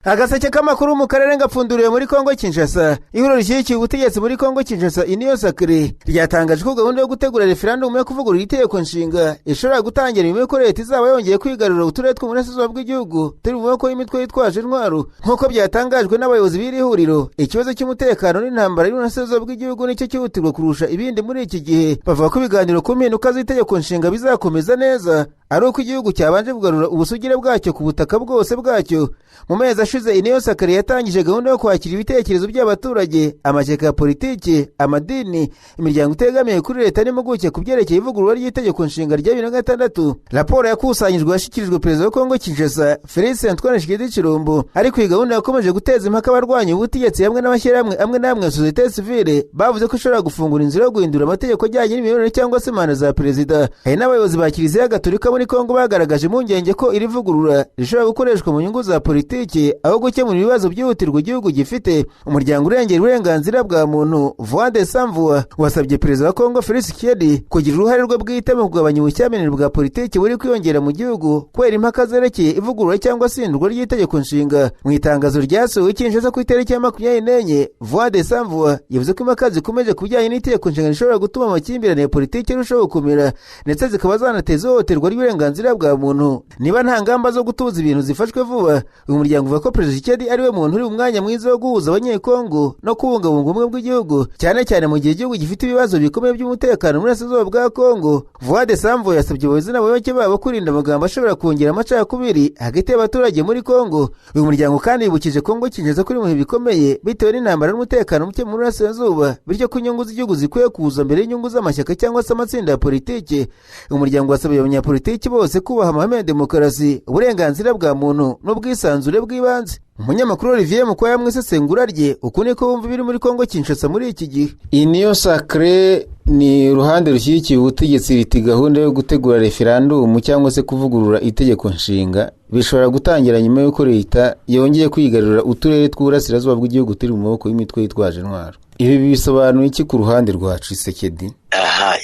Agaseke k'amakuru mu karere ngapfunduriwe muri Kongo Kinshasa. Ihuriro ry'iki ubutegetsi muri Kongo Kinshasa Union Sacrée ryatangaje ko gahunda yo gutegura referendum yo kuvugurura itegeko nshinga ishobora gutangira nyuma y'uko leta izaba yongeye kwigarurira uturere tw'uburasirazuba bw'igihugu turi mu maboko y'imitwe yitwaje intwaro nk'uko byatangajwe n'abayobozi b'iri huriro. Ikibazo cy'umutekano n'intambara y'uburasirazuba bw'igihugu nicyo cyihutirwa kurusha ibindi muri iki gihe. Bavuga ko ibiganiro ku mpinduka z'itegeko nshinga bizakomeza neza ari uko igihugu cyabanje kugarura ubusugire bwacyo ku butaka bwose bwacyo. Mu mezi ashize Union Sacrée yatangije gahunda yo kwakira ibitekerezo by'abaturage, amashyaka ya politiki, amadini, imiryango itegamiye kuri leta n'impuguke ku byerekeye ivugurura ry'itegeko nshinga rya 2006. Raporo yakusanyijwe yashyikirijwe perezida wa Kongo Kinshasa Félix Antoine Tshisekedi Tshilombo. Ariko iyi gahunda yakomeje guteza impaka abarwanya ubutegetsi hamwe n'amashyirahamwe amwe n'amwe société civile bavuze ko ishobora gufungura inzira yo guhindura amategeko ajyanye n'imiyoborere cyangwa se manda za perezida. Hari n'abayobozi ba Kiliziya Gatolika muri Kongo bagaragaje impungenge ko iri vugurura rishobora gukoreshwa mu nyungu za politiki aho gukemura ibibazo byihutirwa igihugu gifite. Umuryango urengera uburenganzira bwa muntu Voix des Sans Voix wasabye perezida wa Kongo Félix Tshisekedi kugira uruhare rwe bwite mu kugabanya ubushyamirane bwa politiki buri kwiyongera mu gihugu kubera impaka zerekeye ivugurura cyangwa se ihindurwa ry'itegeko nshinga. Mu itangazo ryasohowe Kinshasa ku itariki ya 24 Voix des Sans Voix yavuze ko impaka zikomeje kubijyanye n'itegeko nshinga rishobora gutuma amakimbirane ya politiki arushaho gukomera ndetse zikaba zanateza ihohoterwa ry'uburenganzira bwa muntu niba nta ngamba zo gutuza ibintu zifashwe vuba. Uyu muryango uvuga ko perezida Tshisekedi ari we muntu uri mu mwanya mwiza wo guhuza abanyekongo no kubungabunga ubumwe bw'igihugu cyane cyane mu gihe igihugu gifite ibibazo bikomeye by'umutekano muri Burasirazuba bwa Kongo. Voix des Sans Voix yasabye abayobozi n'abayoboke babo kurinda amagambo ashobora kongera amacakubiri hagati y'abaturage muri Kongo. Uyu muryango kandi yibukije Kongo Kinshasa kuri mu bihe bikomeye bitewe n'intambara n'umutekano muke muri Burasirazuba, bityo ko inyungu z'igihugu zikwiye kuza mbere y'inyungu z'amashyaka cyangwa se amatsinda ya politiki. Umuryango wasabye abanyapolitiki bose kubaha amahame ya demokarasi, uburenganzira bwa muntu n'ubwisanzure bw'ibanze. Umunyamakuru Olivier Mukwaya mw'isesengura rye uko niko bumva biri muri Kongo Kinshasa muri iki gihe. Union Sacrée ni uruhande rushyigikiye ubutegetsi riti gahunda yo gutegura referendum cyangwa se kuvugurura itegeko nshinga bishobora gutangira nyuma y'uko leta yongeye kwigarurira uturere tw'uburasirazuba bw'igihugu turi mu maboko y'imitwe yitwaje intwaro. Ibi bisobanuye iki ku ruhande rwa Tshisekedi?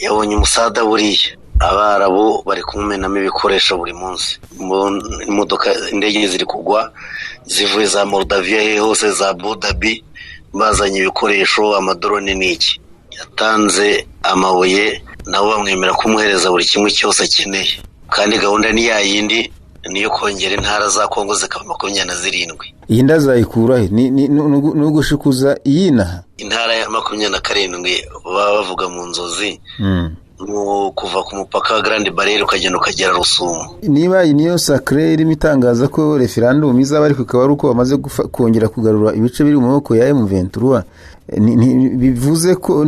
Yabonye umusada buriya. Abarabu bari kumumenamo ibikoresho buri munsi. Imodoka indege ziri kugwa zivuye za Moldavia hose za Abu Dhabi bazanye ibikoresho amadrone n'iki. Yatanze amabuye nabo bamwemera kumuhereza buri kimwe cyose akeneye. Kandi gahunda ni yayindi niyo kongera intara za Kongo zikaba 27. Iyi ndazayikura he? Ni ugushikuza iyina intara ya 27 baba bavuga mu nzozi. Kuva ku mupaka wa Grande Barriere ukagenda ukagera Rusumo. Niba Union Sacrée irimo itangaza ko referendum izaba ariko ikaba ari uko bamaze kongera kugarura ibice biri mu maboko ya M23, bivuze ko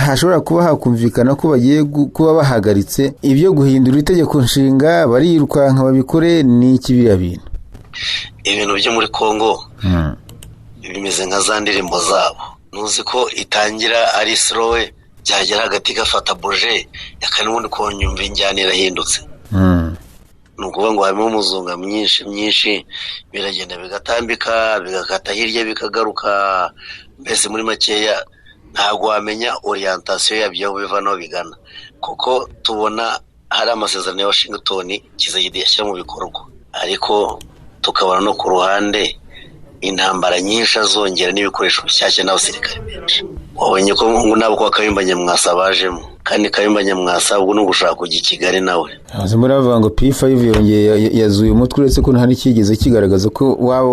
hashobora kuba hakumvikana ko bagiye kuba bahagaritse ibyo guhindura itegeko nshinga barirukanka babikore ni ikibira bintu. Ibintu byo muri Kongo bimeze nka za ndirimbo zabo. Nuzi ko itangira ari slow cyagera hagati gafata buje yakanibundi konyumva injyana irahindutse. Nukuvuga ngo harimo umuzunga myinshi biragenda bigatambika bigakata hirya bikagaruka, mbese muri makeya ntago wamenya orientation yabyo biva no bigana, kuko tubona hari amasezerano ya Washington Tshisekedi yashyira mu bikorwa, ariko tukabona no ku ruhande intambara nyinshi azongera n'ibikoresho bishyashya n'abasirikare benshi. Wabonye ko ngo nabo kwa Kayumba Nyamwasa bajemo, kandi Kayumba Nyamwasa ubwo no gushaka kujya Kigali nawe. Muri avuga ngo P5 yongeye yazuye umutwe uretse ko nta n'ikigeze kigaragaza ko waba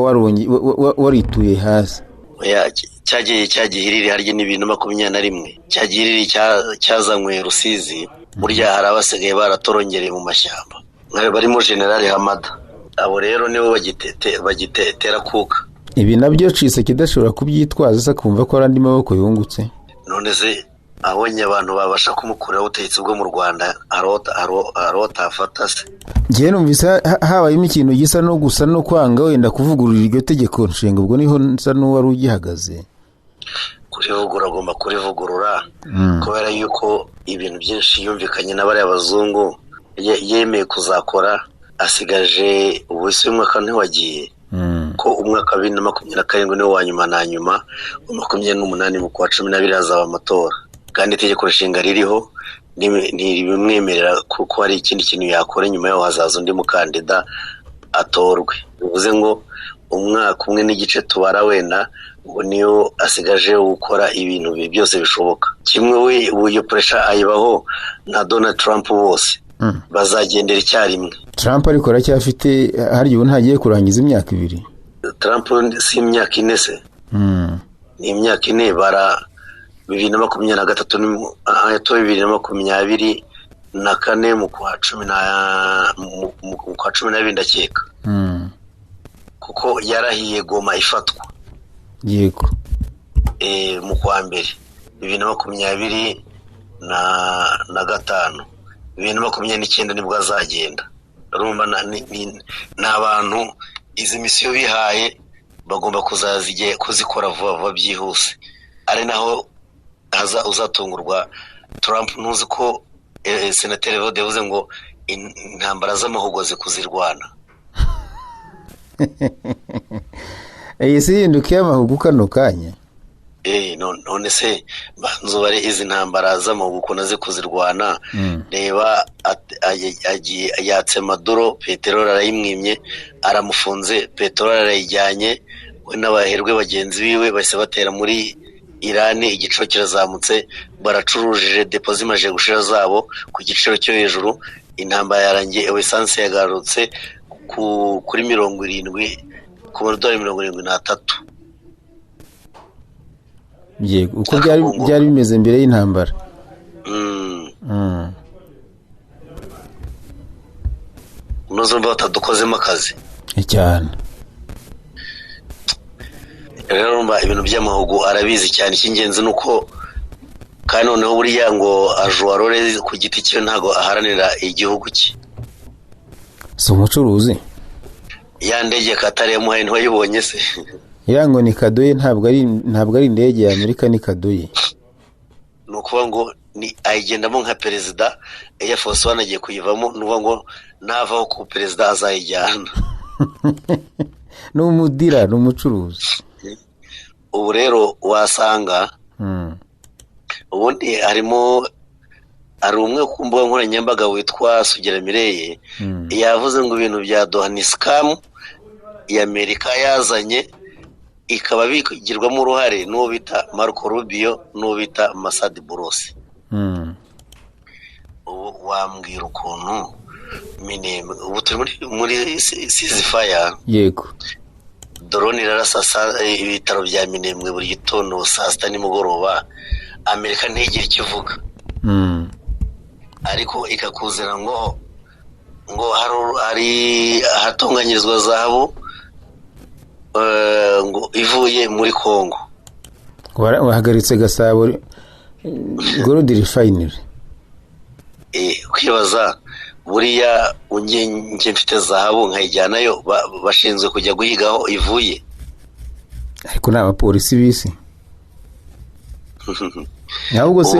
warituye hasi. Cyagihiriri harya ni 2021 cyagihiriri cyazanywe Rusizi. Burya hari abasigaye baratorongereye mu mashyamba barimo General Hamada. Abo rero nibo bagitetera kuka. Ibi nabyo Tshisekedi ashobora kubyitwaza se kumva ko arandi maboko yungutse. None se abonye abantu babasha kumukurira ubutegetsi bwo mu Rwanda arota afata se. Ngiye numvise habayemo ikintu gisa no gusa no kwanga wenda kuvugurura iryo tegeko nshinga, ubwo niho nsa n'uwari ugihagaze. Kurivugura agomba kurivugurura kubera yuko ibintu byinshi yumvikanye n'abari abazungu yemeye kuzakora, asigaje ubusi umwaka ntiwagiye. Ko umwaka 2027 niwo wanyuma na nyuma, 28 mu kwa 12 hazaba amatora, kandi itegeko nshinga ririho ntibimwemerera kuko hari ikindi kintu yakora nyuma yaho hazaza undi mukandida atorwe. Bivuze ngo umwaka umwe n'igice tubara wenda ubu niyo asigaje gukora ibintu byose bishoboka. Kimwe we iyo pressure ayibaho na Donald Trump bose bazagendera icyarimwe. Trump ariko aracyafite hari ubu ntagiye kurangiza imyaka 2. Trump si imyaka 4 se. Ni imyaka 4 bara 2023 yatoye 2024 mu kwa 12 ndakeka. Kuko yarahiye Goma ifatwa. Yego. Mu kwa mbere 2025 2029 nibwo azagenda. Urumva n'abantu izi misiyo bihaye bagomba kuzazigiye kuzikora vuba byihuse. Ari naho uzatungurwa. Trump ntuzi ko senateri Vode yavuze ngo intambara z'amahogoze kuzirwana. Ese yindukiye amahugu kano kanya. None se banzobare izi ntambara z'amahugu naze kuzirwana. Reba yatse Maduro, peteroli arayimwimye, aramufunze, peteroli arayijyanye, we n'abaherwe bagenzi biwe bahise batera muri Iran, igiciro kirazamutse, baracurujije depo zimaje gushira zabo ku giciro cyo hejuru. Intambara yarangiye, essence yagarutse kuri 70 ku $73. Yego, uko byari bimeze mbere y'intambara. Unozo batadukozemo akazi cyane. Rero ibintu by'amahugu arabizi cyane. Cy'ingenzi nuko kandi noneho buriya ngo ajuarore ku giti cyo ntago aharanira igihugu cye. So umucuruzi ya ndege Katari yamuhaye ntwayibonye se. Irango ni kadoye, ntabwo ari indege ya Amerika, ni kadoye. Nukuvuga ngo ni ayigendamo nka perezida. Air Force One agiye kuyivamo, nuvuga ngo navaho ku perezida azayijyana. N'umudira n'umucuruzi. Ubu rero wasanga ubundi ari umwe ku mbuga nkoranyambaga witwa Sugira Mireye yavuze ngo ibintu bya Doha ni scam ya Amerika yazanye, ikaba bigirwamo uruhare n'uwo bita Marco Rubio n'uwo bita Masad Boulos. Wambwira ukuntu Minembwe ubu turi muri ceasefire. Yego. Drone irarasa ibitaro bya Minembwe buri gitondo saa 6 nimugoroba. Amerika ntigire ikivuga. Ariko ikakuzira ngo hari hatunganyirizwa zahabu ngo ivuye muri Kongo. Wahagaritse Gasabo Gold Refinery. Kwibaza buriya nge mfite zahabu nkayijyanayo, bashinzwe kujya guhigaho ivuye. Ariko n'abapolisi bisi. Ahubwo se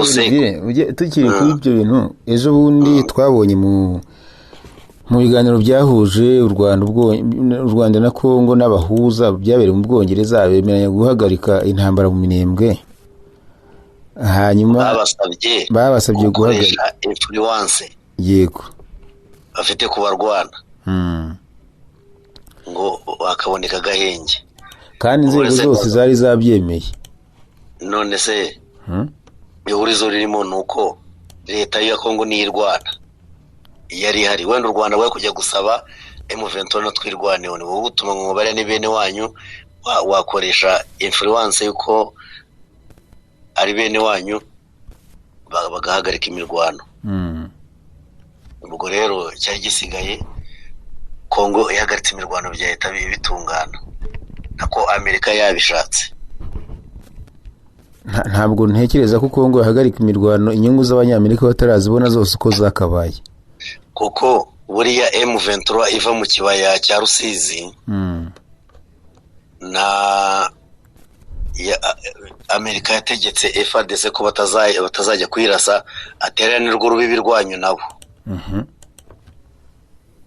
uje tukiri kuri ibyo bintu, ejo bundi twabonye mu biganiro byahuje u Rwanda na Kongo n'abahuza byabereye mu Bwongereza, bemeranya guhagarika intambara mu Minembwe. Hanyuma babasabye guhagarika influence. Yego. Afite kubarwana. Ngo bakaboneka gahenge. Kandi inzego zose zari zabyemeye. None se ihurizo ririmo nuko leta ya Kongo niyirwana yari hari, wenda u Rwanda bari kujya gusaba M23 no twirwaneho, ni wowe utuma ngo bare ni bene wanyu, wakoresha influence yuko ari bene wanyu bagahagarika imirwano. Ubwo rero cyari gisigaye Kongo ihagaritse imirwano bya leta bitungana, nako Amerika yabishatse. Ntabwo ntekereza ko Kongo yahagarika imirwano inyungu z'abanyamerika batarazibona zose uko zakabaye. Kuko buriya M23 iva mu kibaya cya Rusizi na Amerika yategetse FARDC ko batazajya kwirasa, aterana urwo rubibi rwanyu nabo.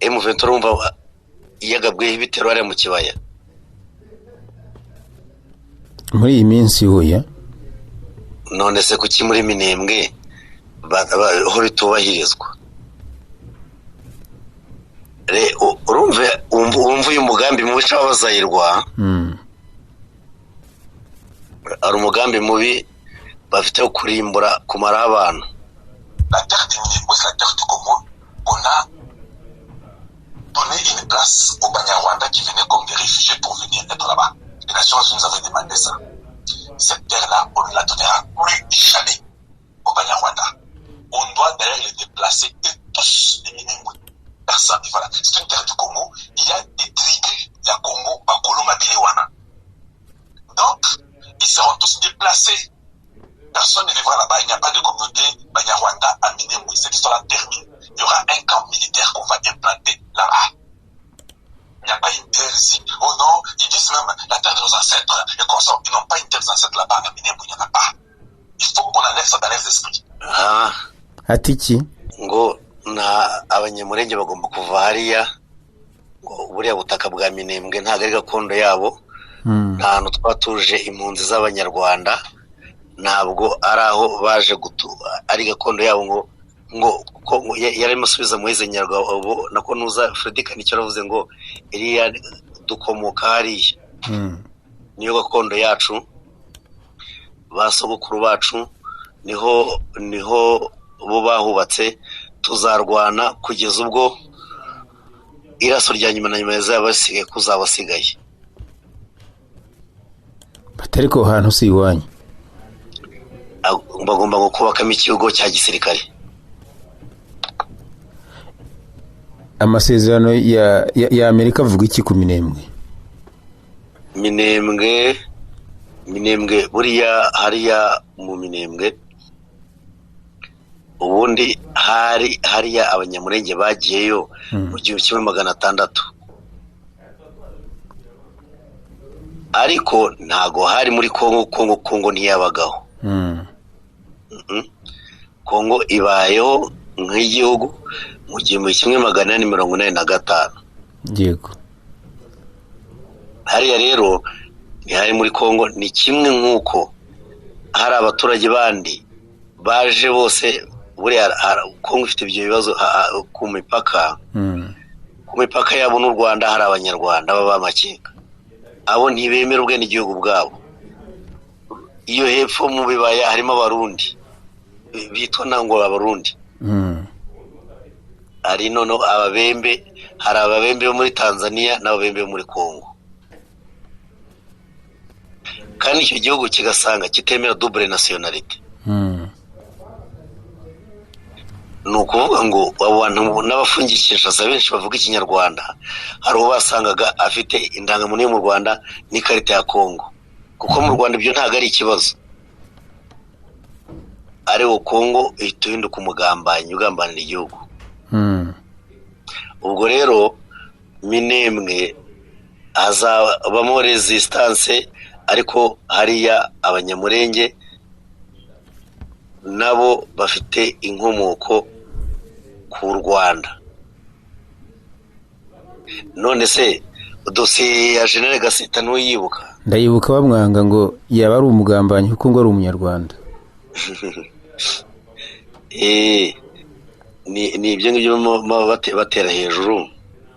M23 umva yagabwe ibitero ari mu kibaya muri iyi minsi hoya. None se kuki muri Minembwe ho bitubahirizwa? urumva uyu mugambi mubi c'abazayirwa ari umugambi mubi bafite wo kurimbura kumara abantu. La terre du Minembwe, c'est la terre du Congo. On a donné une place aux Banyarwanda qui venaient comme des réfugiés pour venir être là-bas. Les Nations Unies nous avaient demandé ça. Cette terre-là, on ne la donnera plus jamais aux Banyarwanda. On doit d'ailleurs les déplacer et tous les Minembwe. Personne, voilà. C'est une terre du Congo. Il y a des tribus, il y a Congo, Bakolo, Mabiliwana. Donc, ils seront tous déplacés. Personne ne vivra là-bas, il n'y a pas de communauté Banyarwanda à Minembwe. Cette histoire-là termine. Il y aura un camp militaire qu'on va implanter là-bas. Il n'y a pas une terre ici. Oh non, ils disent même la terre de nos ancêtres et consorts. Ils n'ont pas une terre des ancêtres là-bas à Minembwe, il n'y en a pas. Il faut qu'on enlève ça dans les esprits. Atiki ngo na abanyamurenge bagomba kuva hariya ngo buriya butaka bwa Minembwe ntago ari gakondo yabo. Nta hantu twatuje impunzi z'abanyarwanda, ntabwo ari aho baje gutura, ari gakondo yabo. ngo yarimo asubiza Moise Nyarwabo nako nuza Fredika nicyo ravuze ngo iriya dukomoka hariya niyo gakondo yacu, basogokuru bacu niho bo bahubatse. Tuzarwana kugeza ubwo iraso rya nyuma na nyuma yazabasigaye kuzabasigaye. batari ko hantu si iwanyu. Bagomba kubakamo ikigo cya gisirikare. Amasezerano ya Amerika avuga iki ku Minembwe? Minembwe buriya hariya mu Minembwe ubundi hariya abanyamurenge bagiyeyo mu 1600, ariko ntago hari muri Kongo ntiyabagaho. Kongo ibayeho nk'igihugu mu 1885. Yego. Hariya rero ni hari muri Kongo, ni kimwe nk'uko hari abaturage bandi baje bose. Buriya Kongo ifite ibyo bibazo ku mipaka. Ku mipaka yabo n'u Rwanda hari abanyarwanda b'amakeka, abo ntibemera ubwene igihugu bwabo. Iyo hepfo mu bibaya harimo abarundi bitwa nango abarundi. Ari nono ababembe, hari ababembe bo muri Tanzania n'ababembe bo muri Kongo. Kandi icyo gihugu kigasanga kitemera double nationality. Nukuvuga ngo abantu n'abafungikisha benshi bavuga ikinyarwanda, hari ubasangaga afite indangamuntu yo mu Rwanda n'ikarita ya Kongo, kuko mu Rwanda ibyo ntago ari ikibazo. Ari wo Kongo ituhinduka umugambanyi ugambanira igihugu. Ubwo rero Minembwe hazabamo resistance, ariko hariya abanyamurenge nabo bafite inkomoko ku Rwanda. None se dosiye ya General Gasita ntuyibuka? Ndayibuka bamwanga ngo yaba ari umugambanyi kuko ngo ari umunyarwanda. Ni ibyo ngibyo batera hejuru.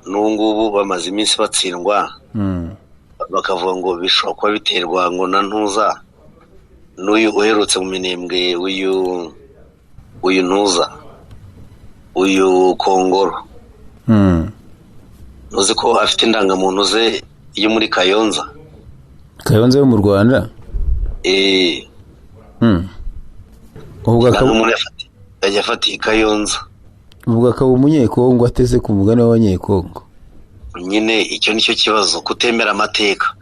N'ubungubu bamaze iminsi batsindwa, bakavuga ngo bishobora kuba biterwa ngo na ntuza n'uyu uherutse mu Minembwe, uyu ntuza, uyu Kongoro. Uzi ko afite indangamuntu ze yo muri Kayonza yo mu Rwanda. Ubwo yafatiye Kayonza. Ubwo akaba umunyekongo ateze ku mugani w'abanyekongo. Nyine icyo nicyo kibazo, kutemera amateka.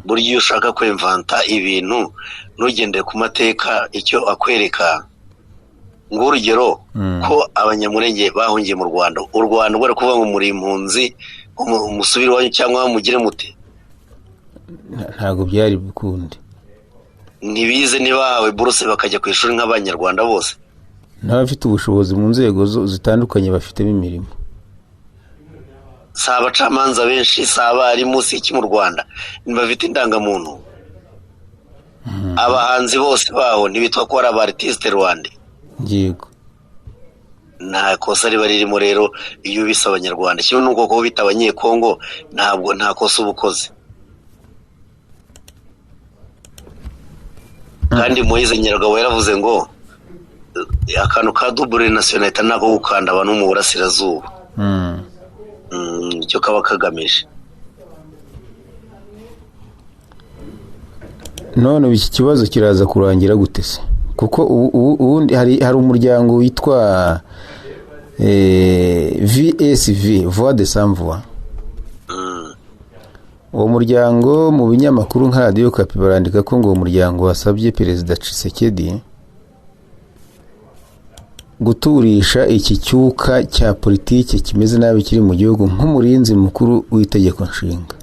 Burya iyo ushaka kwemvanta ibintu nugendere ku mateka, icyo akwereka ng'urugero ko abanyamurenge bahungiye mu Rwanda. U Rwanda rwari kuvuga ngo muri impunzi, umusubiri wanyu cyangwa mugire mute? Ntago byari bukunde. Ntibize nibahawe buruse bakajya ku ishuri nk'abanyarwanda bose. N'abafite ubushobozi mu nzego zitandukanye bafitemo imirimo. Si abacamanza benshi, si abarimu, si iki mu Rwanda ntibafite indangamuntu. Abahanzi bose baho ntibitwa ko ari abartiste Rwanda. Yego. nta kosa riba ririmo rero iyo ubisa abanyarwanda kimwe n'uko ko bita abanyekongo ntabwo nta kosa ubukoze kandi Moise Nyarugabo yaravuze ngo akantu ka double nationality nako gukanda abantu mu burasirazuba icyo kaba kagamije. None iki kibazo kiraza kurangira gute se? Kuko ubundi hari umuryango witwa VSV Voix de Sans Voix. Uwo muryango mu binyamakuru nka Radio Okapi barandika ko ngo umuryango wasabye Perezida Tshisekedi guturisha iki cyuka cya politike kimeze nabi kiri mu gihugu nk'umurinzi mukuru w'itegeko nshinga.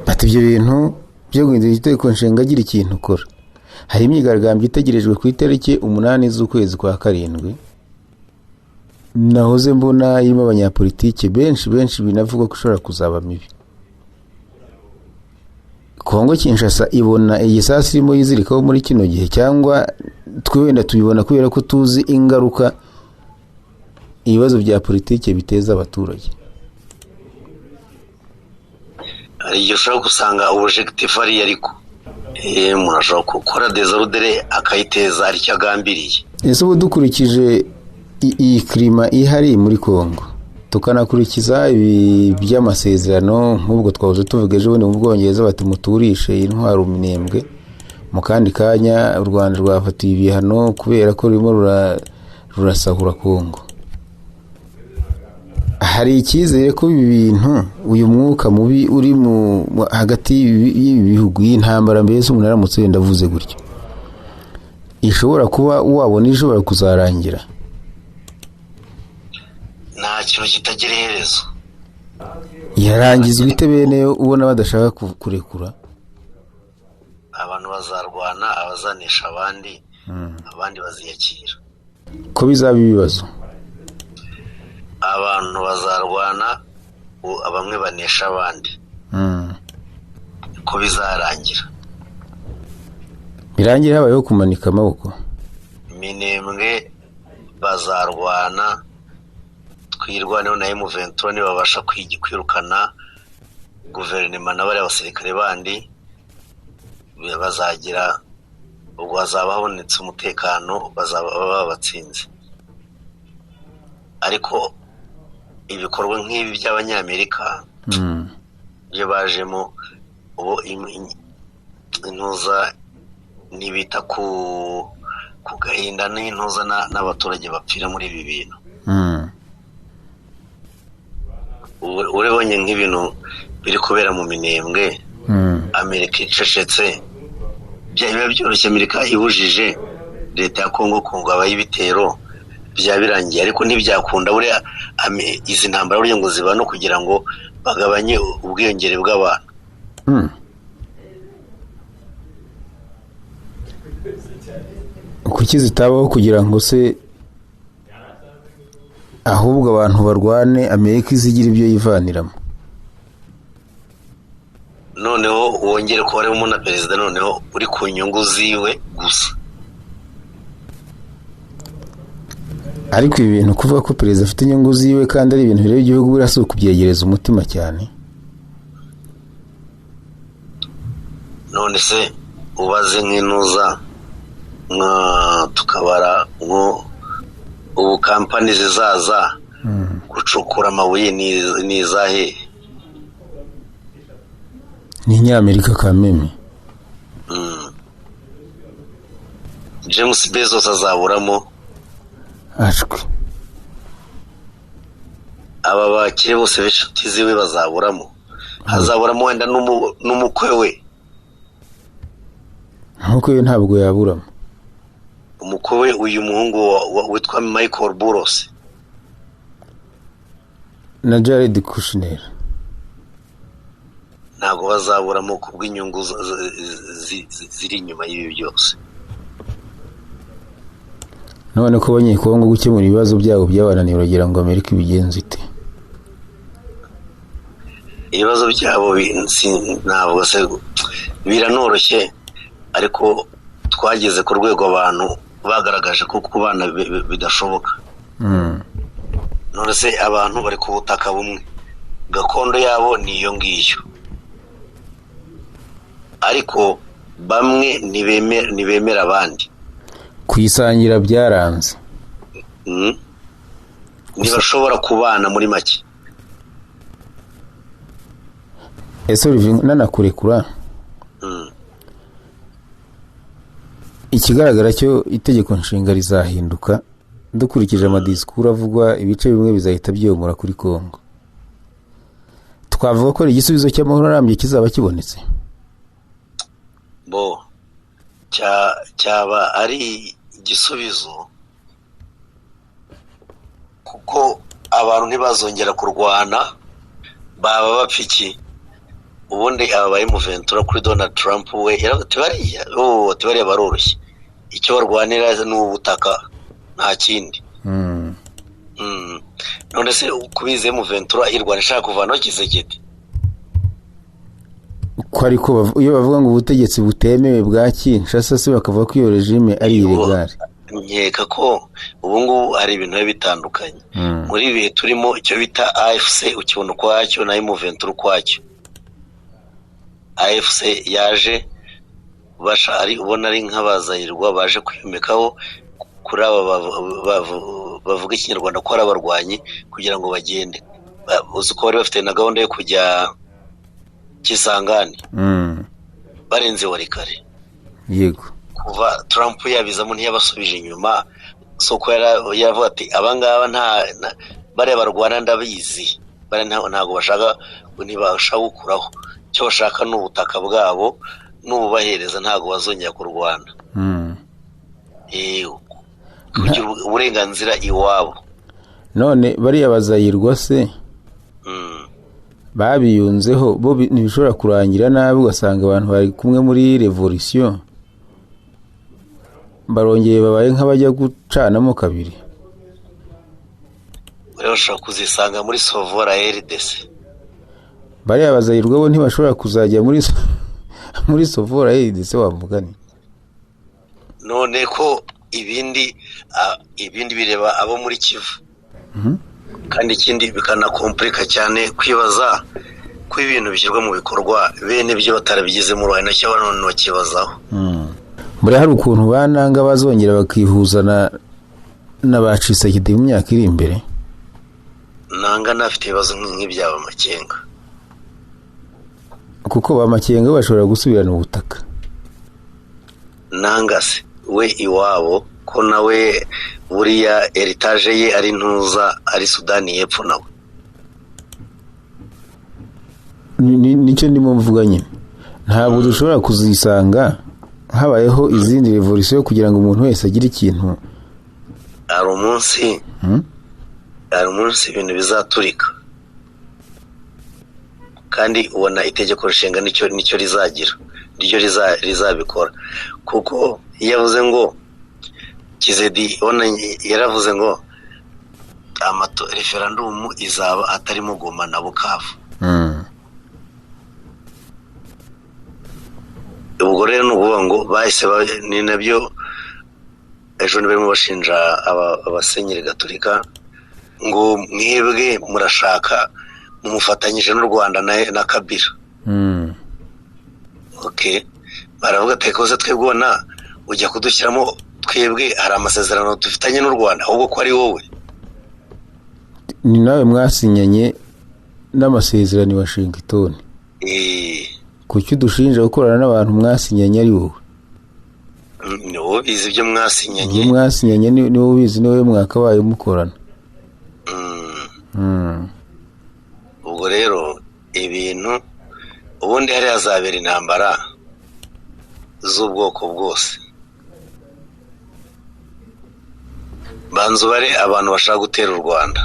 Bati ibyo bintu byo guhindura itegeko nshinga agira ikintu ukora. Hari imyigaragambyo itegerejwe ku itariki 8 z'ukwezi kwa karindwi. Nahoze mbona irimo abanyapolitike benshi binavuga ko ushobora kuzaba mibi. Kongo Kinshasa ibona igisasi irimo yizirikaho muri kino gihe cyangwa twenda tubibona kubera ko tuzi ingaruka ibibazo bya politike biteza abaturage. Iyo ushobora gusanga objectif ari ariko murashobora gukora desordre akayiteza ari cyagambiriye. Ese ubu dukurikije iyi klima ihari muri Kongo tukanakurikiza ibi by'amasezerano nk'ubwo twavuze tuvugeje ubundi mu Bwongereza bati muturishe intwaro minembwe mu kandi kanya u Rwanda rwafatiye ibihano kubera ko rurimo rurasahura Kongo. Hari icyizere ko ibi bintu uyu mwuka mubi uri mu hagati y'ibihugu y'intambara mbese umuntu aramutse wenda avuze gutyo ishobora kuba wabona ishobora kuzarangira? Nta kintu kitagira iherezo. Yarangizwa ite bene ubona badashaka kurekura? Abantu bazarwana abazanisha abandi baziyakira. Ko bizaba ibibazo? Abantu bazarwana bamwe banesha abandi. Ko bizarangira? Birangira habayeho kumanika amaboko. Minembwe bazarwana twirwaneho na M23 babasha kwirukana guverinoma n'abari abasirikare bandi bazagira ubwo hazaba habonetse umutekano bazaba babatsinze. Ariko ibikorwa nk'ibi by'abanyamerika byo bajemo ubu intuza nibita ku gahinda n'intuza n'abaturage bapfira muri ibi bintu. Urebonye nk'ibintu biri kubera mu Minembwe Amerika icecetse biba byoroshye. Amerika ibujije leta ya Kongo abaye ibitero byabirangiye ariko ntibyakunda buriya izi ntambara burya ngo ziba no kugira ngo bagabanye ubwiyongere bw'abantu. Kuki zitabaho kugira ngo se ahubwo abantu barwane Amerika izigira ibyo yivaniramo? Noneho wongere ko harimo na perezida noneho uri ku nyungu ziwe gusa. Ariko ibi bintu kuvuga ko perezida afite inyungu ziwe kandi ari ibintu bireba igihugu birasuka kubyegereza umutima cyane. None se ubaze nk'intuza tukabara ngo ubu kampani zizaza gucukura amabuye ni izahe? Ni Nyamerika Kameme. James Bezos azaburamo. Ashwe. Aba bakire bose b'inshuti ziwe bazaburamo. Hazaburamo wenda n'umukwe we. Umukwe we ntabwo yaburamo. Umukwe we uyu muhungu witwa Michael Burrows na Jared Kushner ntabwo bazaburamo kubw'inyungu ziri inyuma y'ibi byose. None ko abanyekongo gukemura ibibazo byabo byabananiye uragira ngo Amerika ibigenze ite? Ibibazo byabo ntabwo se biranoroshye ariko twageze ku rwego abantu bagaragaje ko kubana bidashoboka. None se abantu bari ku butaka bumwe, gakondo yabo ni iyo ngiyo, ariko bamwe ntibemera abandi. Kuyisangira byaranze. Ntibashobora kubana muri make. Ese nanakurekura, ikigaragara cyo itegeko nshinga rizahinduka, dukurikije amadisikuru avugwa ibice bimwe bizahita byomora kuri Kongo. Twavuga ko igisubizo cy'amahoro arambye kizaba kibonetse. Cyaba ari igisubizo, kuko abantu ntibazongera kurwana, baba bapfiki. Ubundi abaye muventura kuri Donald Trump we bariya baroroshye, icyo barwanira ni ubutaka nta kindi. None se kubize muventura irwana ishaka kuvanaho Kisekedi, ko ariko iyo bavuga ngo ubutegetsi butemewe bwa Kinshasa se bakavuga ko iyo regime ari ilegal. Nkeka ko ubu ngubu hari ibintu bitandukanye. Muri ibihe turimo icyo bita AFC ukibona ukwacyo na muventura ukwacyo. AFC yaje ubona ari nk'abazayirwa baje kwiyomekaho kuri aba bavuga ikinyarwanda ko ari abarwanyi kugira ngo bagende. Uzi ko bari bafite na gahunda yo kujya Kisangani, barenze Warikare. Yego, kuva Trump yabizamo ntiyabasubije inyuma, soko yaravuga ati abangaba bare barwana ndabizi, bare ntago bashaka gukuraho, cyo bashaka n'ubutaka bwabo n'ububahereza, ntago bazongera kurwana. Kugira uburenganzira iwabo. None bariya bazayirwa se babiyunzeho bo ntibishobora kurangira nabi, ugasanga abantu bari kumwe muri revolution barongeye babaye nk'abajya gucanamo kabiri. Urashobora kuzisanga muri Sovora RDC. Bariya bazayirwa bo ntibashobora kuzajya muri Sovora RDC wavugani. None ko ibindi bireba abo muri Kivu. Kandi ikindi bikanakomplika cyane kwibaza ko ibintu bishyirwa mu bikorwa bene byo batarabigizemo uruhare, nacyo none bakibazaho. Muri hari ukuntu bananga bazongera bakihuza n'abacitse Kisekedi mu myaka iri imbere. Nanga nafite ibibazo nk'ibyaba Makenga, kuko ba Makenga bashobora gusubirana ubutaka. Nanga se we iwabo ko nawe buriya heritage ye ari ntuza, ari Sudani y'Epfo nawe. Nicyo ndimo mvuga nyine, ntabwo dushobora kuzisanga habayeho izindi revolution kugira ngo umuntu wese agire ikintu. Hari umunsi ibintu bizaturika, kandi ubona itegeko nshinga nicyo rizagira, niryo rizabikora. Kuko yavuze ngo Kisekedi yaravuze ngo referendum izaba atarimo Goma na Bukavu. Ubwo rero n'ubuvuga ngo bahise ni nabyo ejo barimo bashinja abasenyeri gatolika ngo mwebwe murashaka mumufatanyije n'u Rwanda na Kabila. Baravuga ati koze twebwe ujya kudushyiramo, twebwe hari amasezerano dufitanye n'u Rwanda, ahubwo ko ari wowe. Ni nawe mwasinyanye n'amasezerano wa Washington. Kuki udushinja gukorana n'abantu mwasinyanye ari wowe? Ni wowe bizi ibyo mwasinyanye. Ibyo mwasinyanye ni wowe bizi, ni wowe mwakabaye mukorana. Ubwo rero ibintu ubundi hari hazabera intambara z'ubwoko bwose. Banzu bare abantu bashaka gutera u Rwanda.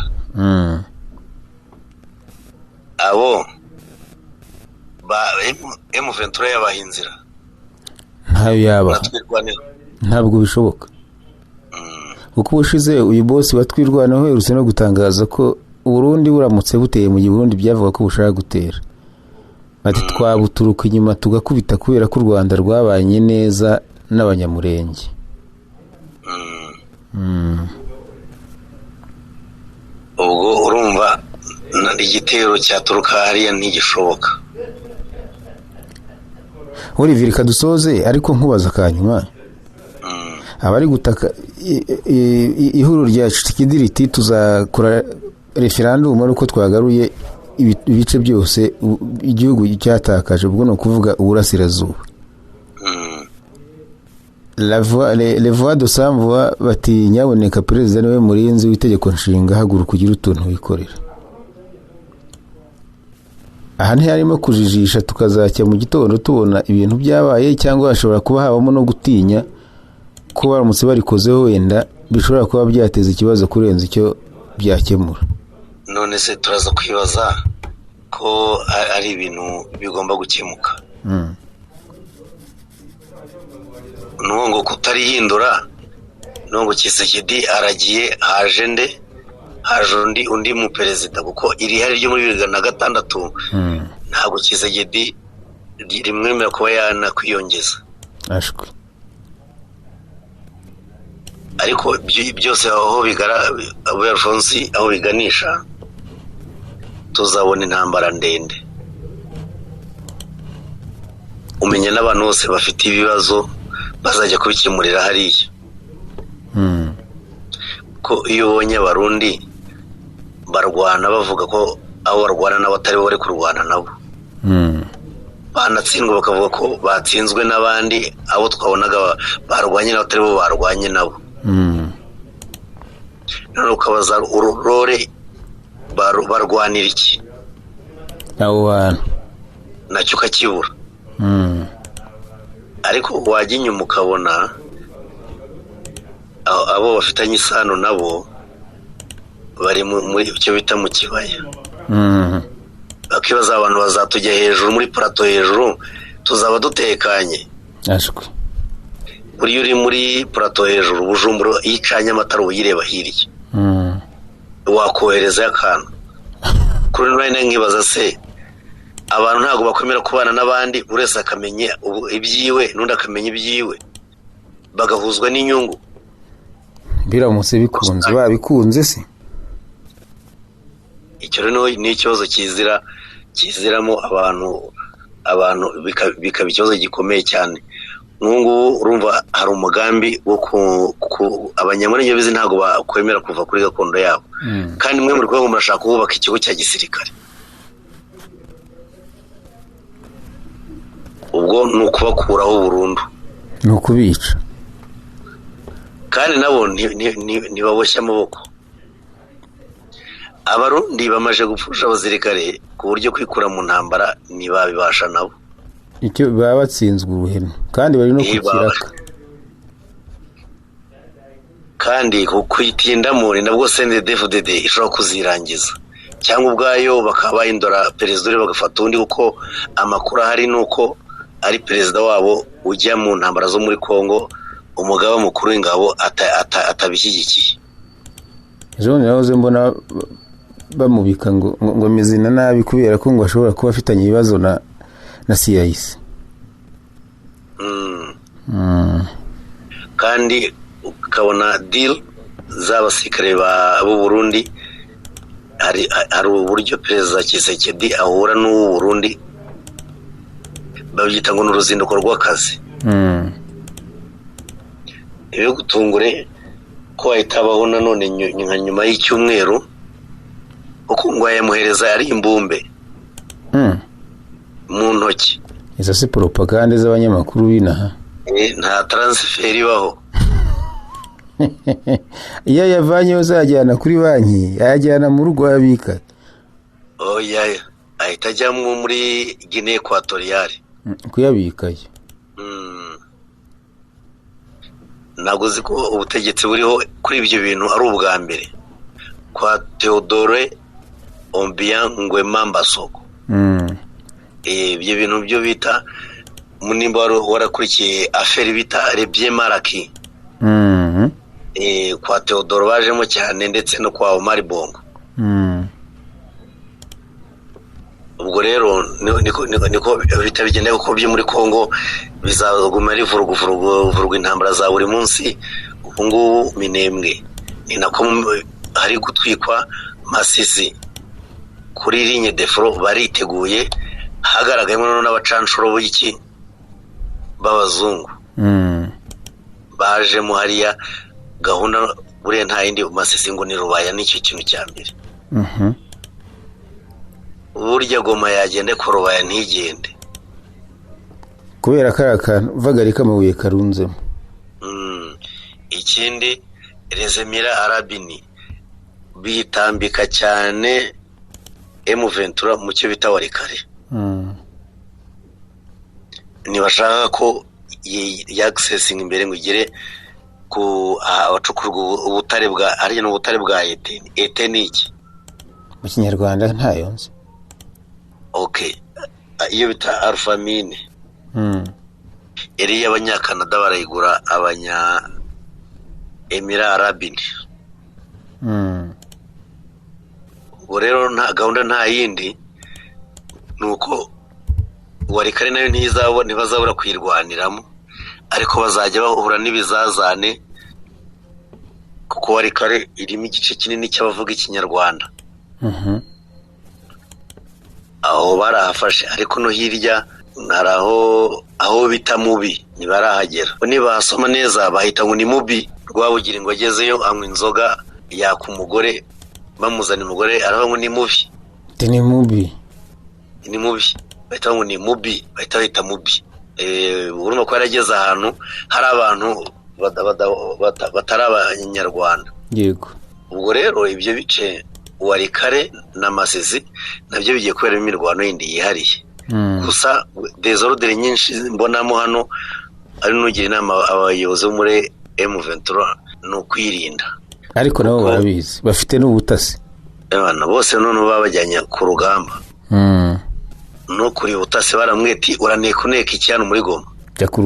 Abo Ventura yabahinzira. Ntayo yaba. Ntabwo bishoboka. Kuko ubushize uyu boss watwirwanaho herutse no gutangaza ko Burundi buramutse buteye mu Burundi byavuga ko bushaka gutera. Ati twabuturuka inyuma tugakubita kubera ko u Rwanda rwabanye neza n'abanyamurenge. ubwo urumva igitero cyaturuka hariya ntigishoboka. Olivier kadusoze ariko nkubaza kanyuma abari gutaka ihuriro ryacu kidiriti tuzakora referendum ariko twagaruye ibice byose igihugu cyatakaje ubwo no kuvuga uburasirazuba. Les voix de sans voix bati nyaboneka president we murinzi w'itegeko nshinga haguruka kugira utuntu wikorera. Aha ntiyarimo kujijisha tukazacya mu gitondo tubona ibintu byabaye cyangwa hashobora kuba habamo no gutinya ko baramutse barikozeho wenda bishobora kuba byateza ikibazo kurenza icyo byakemura. None se turaza kwibaza ko ari ibintu bigomba gukemuka. Nubwo kutarihindura nubwo Kisekedi aragiye haje nde haje undi mu perezida kuko iri hari ryo muri 2006 ntabwo Kisekedi rimwemera kuba yanakwiyongeza ashwe. Ariko byose aho Alphonse aho biganisha tuzabona intambara ndende. Umenya n'abantu bose bafite ibibazo bazajya kubikemurira hariya. Ko iyo ubonye abarundi barwana bavuga ko abo barwana n'abatari bo bari kurwana nabo. Banatsindwa bakavuga ko batsinzwe n'abandi abo twabonaga barwanye n'abatari bo barwanye nabo. None ukabaza ururore barwanira iki abo bantu nacyo kakibura. Ariko wajya inyuma ukabona abo bafitanye isano nabo bari muri icyo bita mu kibaya. Bakibaza abantu bazatujya hejuru muri plateau hejuru tuzaba dutekanye. Ashwe. Buri uri muri plateau hejuru Bujumbura yicanye amatara uyireba hirya. Wakohereza akantu. Kuri none nkibaza se abantu ntago bakwemera kubana n'abandi urese akamenye ibyiwe nundi akamenya ibyiwe bagahuzwa n'inyungu. Biramutse bikunze babikunze se. Icyo rero ni ikibazo kiziramo abantu bikaba ikibazo gikomeye cyane. Nungu urumva hari umugambi wo abanyamurenge bizi ntago bakwemera kuva kuri gakondo yabo. Kandi mwe muri rwego murashaka kubaka ikigo cya gisirikare. Ubwo nukubakuraho burundu nukubica. Kandi nabo ntibaboshya amaboko. Abarundi bamaje gupfusha abasirikare ku buryo kwikura mu ntambara ntibabibasha nabo. Icyo baba batsinzwe ubuhemu kandi bari no kukiraka. Kandi kukwitindamo ni nabwo CNDD-FDD ishobora kuzirangiza cyangwa ubwayo bakaba indora perezida bagafata undi kuko amakuru ahari nuko ari perezida wabo ujya mu ntambara zo muri Kongo umugaba mukuru w'ingabo atabishyigikiye. Jean yahoze mbona bamubika ngo mezina nabi kubera ko ngo ashobora kuba afitanye ibibazo na CIS. Kandi ukabona deal z'abasirikare b'u Burundi hari uburyo perezida Kisekedi ahura n'u Burundi babyita ngo n'uruzinduko rw'akazi. Iyo gutungure ko ahitabaho nanone nyuma y'icyumweru uko ngo yamuhereza ari imbumbe mu ntoki. Izo si propaganda z'abanyamakuru binaha. Nta transfer ibaho. Iyo yavanye uzajyana kuri banki yajyana mu rugo abika. Oya ahita ajya muri Guinée Equatoriale kuyabikayo. Naguze ko ubutegetsi buriho kuri ibyo bintu ari ubwa mbere kwa Theodore Obiang Nguema Mbasogo. Ibyo bintu byo bita munimba warakurikiye affaire bita Rebye Maraki. Kwa Theodore bajemo cyane ndetse no kwa Omar Bongo. Ubwo rero niko bita bigenda uko byo muri Kongo bizaguma ari vurugu intambara za buri munsi ngubu Minembwe, ni nako hari gutwikwa Masisi. Kuri ligne de front bariteguye, hagaragayemo n'abacanshuro b'iki b'abazungu baje mu hariya gahunda buriya nta yindi Masisi ngo ni Rubaya, n'icyo kintu cya mbere. Burya Goma yagende ko Rubaya ntigende kubera akantu vagarika amabuye karunzemo. Ikindi Rezemira Arabini bitambika cyane M23 mu cyo bita Warikare. Nibashaka ko yaccessing imbere ngo igere ku abacukurwa ubutare bwa ari n'ubutare bwa Eteni iki mu Kinyarwanda ntayo nzi. Okay, iyo bita Alpha Mine eri y'Abanyakanada barayigura abanya Emira Arabini. Ubwo rero nta gahunda nta yindi nuko Warikare nayo ntibazabura kwirwaniramo, ariko bazajya bahura n'ibizazane kuko Warikare irimo igice kinini cy'abavuga Ikinyarwanda. Aho barahafashe, ariko no hirya aho bita Mubi ntibarahagera. Nibasoma neza bahita ngo ni Mubi, Rwabugira ngo agezeyo anywa inzoga yaka umugore, bamuzana umugore araho ngo ni mubi. Ni mubi. Ni mubi. Bahita ngo ni Mubi, bahita Mubi. Urumva ko yarageze ahantu hari abantu batari Abanyarwanda. Yego. Ubwo rero ibyo bice Warikare na Masisi nabyo bigiye kubera imirwano yindi yihariye. Gusa desordre nyinshi mbonamo hano ari nugira inama abayobozi bo muri M23 no kwirinda. Ariko nabo barabizi, bafite n'ubutasi. Abana bose none babajyanye ku rugamba. No kuri ubutasi baramweti uranekuneka icyano muri Goma. Jya ku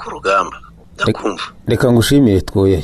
rugamba. Ndakumva. Reka ngushimire twoyayo.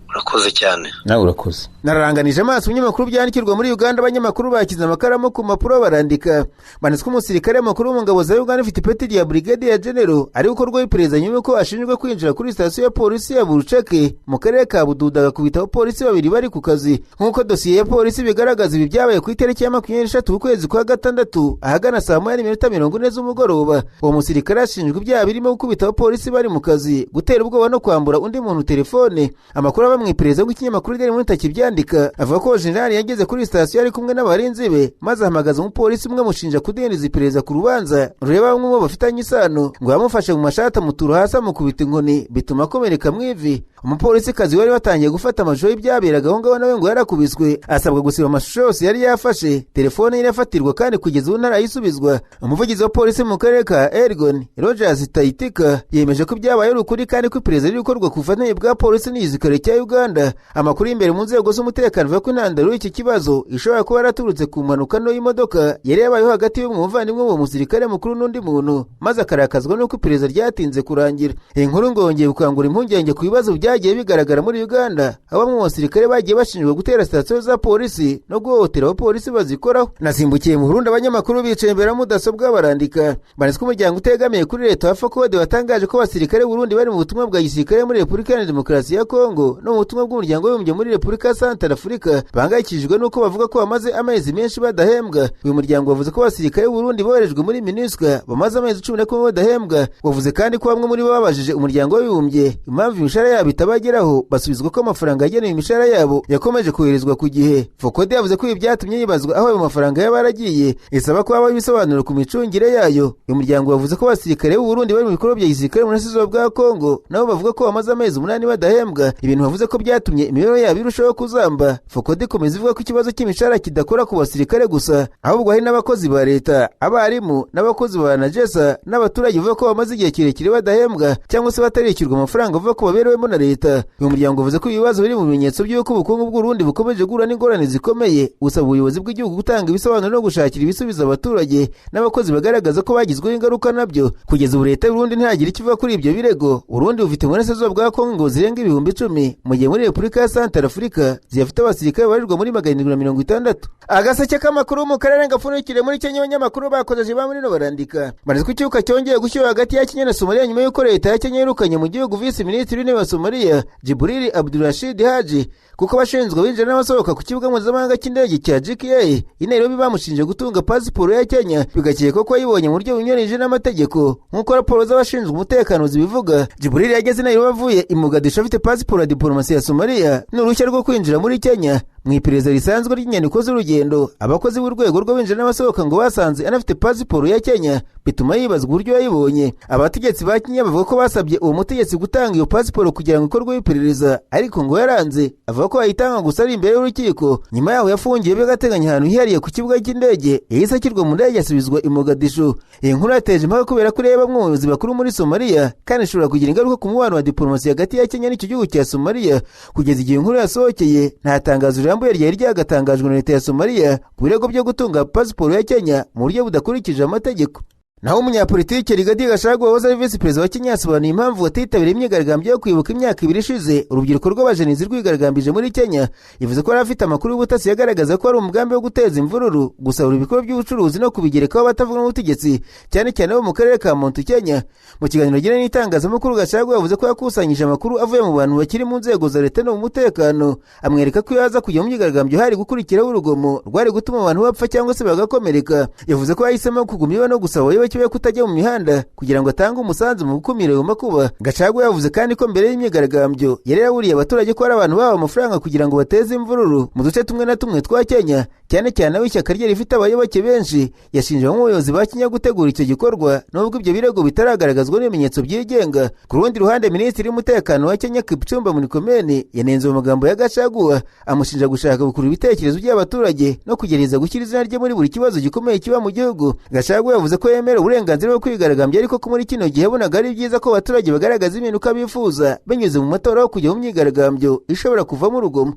Urakoze cyane. Nawe urakoze. Nararanganije amaso ibinyamakuru byandikirwa muri Uganda, abanyamakuru bakize amakaramu ku mapuro barandika. Banitswe umusirikare makuru mu ngabo za Uganda ufite ipeti rya Brigadier General ari gukorwa iperereza nyuma ko ashinjwa kwinjira kuri station ya polisi ya Buruceke mu karere ka Bududa agakubitaho polisi babiri bari ku kazi. Nkuko dosiye ya polisi bigaragaza, ibi byabaye ku itariki ya 23 ukwezi kwa gatandatu ahagana saa 8:40 z'umugoroba. Uwo musirikare ashinjwa ibyaha birimo gukubitaho polisi bari mu kazi, gutera ubwoba no kwambura undi muntu telefone. Amakuru aba mu iperereza w'ikinyamakuru Daily Monitor kibyandika avuga ko General yageze kuri station ari kumwe n'abarinzi be, maze ahamagaza umupolisi umwe amushinja kudindiza iperereza ku rubanza rureba bamwe mu bafitanye isano, ngo yamufashe mu mashati amuturo hasi amukubita inkoni bituma akomereka mu ivi. Umupolisi kazi wari watangiye gufata amashusho y'ibyaberaga aho ngaho nawe ngo yarakubiswe, asabwa gusiba amashusho yose yari yafashe. Telefone ye irafatirwa kandi kugeza ubu ntarayisubizwa. Umuvugizi wa polisi mu karere ka Elgon, Rogers Taitika, yemeje ko byabaye ukuri kandi ko iperereza riri gukorwa ku bufatanye bwa polisi n'igisirikare cya Uganda. Amakuru y'imbere mu nzego z'umutekano avuga ko intandaro y'iki kibazo ishobora kuba yaraturutse ku mpanuka no y'imodoka yari yabayeho hagati y'umuvandimwe w'uwo musirikare mukuru n'undi muntu, maze akarakazwa n'uko iperereza ryatinze kurangira. Iyi nkuru ngongeye gukangura impungenge ku bibazo byagiye bigaragara muri Uganda, aho bamwe mu basirikare bagiye bashinjwa gutera sitasiyo za polisi no guhohotera abapolisi bazikoraho. Nasimbukiye mu Burundi, abanyamakuru bicaye imbere ya mudasobwa barandika. Banitswe umuryango utegamiye kuri leta wa FACODE watangaje ko abasirikare Burundi bari mu butumwa bwa gisirikare muri Repubulika ya Demokarasi ya Kongo no mu butumwa bw'umuryango w'umujyi muri Repubulika ya Centrafrica bangayikijwe nuko bavuga ko bamaze amezi menshi badahembwa. Uyu muryango wavuze ko abasirikare Burundi boherejwe muri MINUSCA bamaze amezi 11 badahembwa. Wavuze kandi ko bamwe muri bo babajije umuryango w'umujyi impamvu imishahara yabo itabageraho, basubizwa ko amafaranga yagenewe imishahara yabo yakomeje koherezwa ku gihe. FACODE yavuze ko ibi byatumye yibazwa aho ayo mafaranga yabaragiye, isaba ko habaho ibisobanuro ku micungire yayo. Uyu muryango wavuze ko abasirikare b'u Burundi bari mu bikorwa bya gisirikare mu burasirazuba bwa Kongo nabo bavuga ko bamaze amezi 8 badahembwa, ibintu bavuze ko byatumye imibereho yabo irushaho kuzamba. FACODE ikomeza ivuga ko ikibazo cy'imishahara kidakora ku basirikare gusa, ahubwo hari n'abakozi ba leta, abarimu n'abakozi ba NAJESA n'abaturage bavuga ko bamaze igihe kirekire badahembwa cyangwa se batarishyurwa amafaranga bavuga ko baberewemo na leta. Uyu muryango uvuze ko ibibazo biri mu bimenyetso by'uko ubukungu bw'u Burundi bukomeje guhura n'ingorane zikomeye, usaba ubuyobozi bw'igihugu gutanga ibisobanuro no gushakira ibisubizo abaturage n'abakozi bagaragaza ko bagizweho ingaruka nabyo. Kugeza ubu leta y'u Burundi ntagira icyo ivuga kuri ibyo birego. Burundi bufite mu burasirazuba bwa Kongo zirenga 10,000, mu gihe muri Repubulika ya Centrafrica ziyafite abasirikare barirwa muri 760. Agaseke k'amakuru mu karere ngapfunukire muri Kenya, abanyamakuru bakojeje ba muri no barandika. Banizwe icyuka cyongeye gushyira hagati ya Kenya na Somalia nyuma y'uko leta ya Kenya yirukanye mu gihugu Vice Minister w'intebe wa Somalia Somalia Jibril Abdulrashid Haji kuko abashinzwe binjira n'abasohoka ku kibuga mpuzamahanga cy'indege cya JKA i Nairobi bamushinje gutunga pasiporo ya Kenya bigakekwa ko yayibonye mu buryo bunyuranyije n'amategeko nk'uko raporo z'abashinzwe umutekano zibivuga. Jibril yageze i Nairobi avuye i Mogadishu afite pasiporo ya diplomasi ya Somalia n'uruhushya rwo kwinjira muri Kenya. Mu iperereza risanzwe ry'inyandiko z'urugendo abakozi b'urwego rw'abinjira n'abasohoka ngo basanze anafite pasiporo ya Kenya bituma yibazwa uburyo yayibonye. Abategetsi ba Kenya bavuga ko basabye uwo mutegetsi gutanga iyo pasiporo kugira ngo ikorwe iperereza ariko ngo yaranze, avuga ko ayitanga gusa ari imbere y'urukiko. Nyuma yaho yafungiye by'agateganyo ahantu hihariye ku kibuga cy'indege yahise akirwa mu ndege asubizwa i Mogadishu. Iyi nkuru yateje impaka kubera ko ireba bamwe mu bayobozi bakuru muri Somalia kandi ishobora kugira ingaruka ku mubano wa diplomasi hagati ya Kenya n'icyo gihugu cya Somalia. Kugeza igihe inkuru yasohokeye nta tangazo ijambo ryari ryagatangajwe na leta ya Somalia ku birego byo gutunga pasiporo ya Kenya mu buryo budakurikije amategeko. Naho umunyapolitiki Rigathi Gachagua wahoze ari visi perezida wa Kenya yasobanuye impamvu batitabiriye imyigaragambyo yo kwibuka imyaka 2 ishize urubyiruko rw'abajenizi rwigaragambije muri Kenya. Yavuze ko yari afite amakuru y'ubutasi yagaragaza ko ari umugambi wo guteza imvururu, gusahura ibikorwa by'ubucuruzi no kubigerekaho abatavuga n'ubutegetsi cyane cyane bo mu karere ka Mount Kenya. Mu kiganiro gine n'itangazamakuru Gachagua yavuze ko yakusanyije amakuru avuye mu bantu bakiri mu nzego za leta no mu mutekano, amwereka ko yaza kujya mu myigaragambyo hari gukurikiraho urugomo rwari gutuma abantu bapfa cyangwa se bagakomereka. Yavuze ko yahisemo kugumya no gusaba yo kutajya mu mihanda kugira ngo atange umusanzu mu gukumira ayo makuba. Gachagua yavuze kandi ko mbere y'imyigaragambyo yari yaburiye abaturage ko ari abantu baba amafaranga kugira ngo bateze imvururu mu duce tumwe na tumwe twa Kenya, cyane cyane aho ishyaka rye rifite abayoboke benshi. Yashinje bamwe mu bayobozi ba Kenya gutegura icyo gikorwa nubwo ibyo birego bitaragaragazwa n'ibimenyetso byigenga. Ku rundi ruhande, minisitiri w'umutekano wa Kenya Kipchumba Murkomen yanenze mu magambo ya Gachagua amushinja gushaka gukura ibitekerezo by'abaturage no kugerageza gushyira izina rye muri buri kibazo gikomeye kiba mu gihugu. Gachagua yavuze ko yemera uburenganzira bwo kwigaragambya ariko ko muri kino gihe bonaga ari byiza ko abaturage bagaragaza impinduka bifuza binyuze mu matora aho kujya mu myigaragambyo ishobora kuvamo urugomo.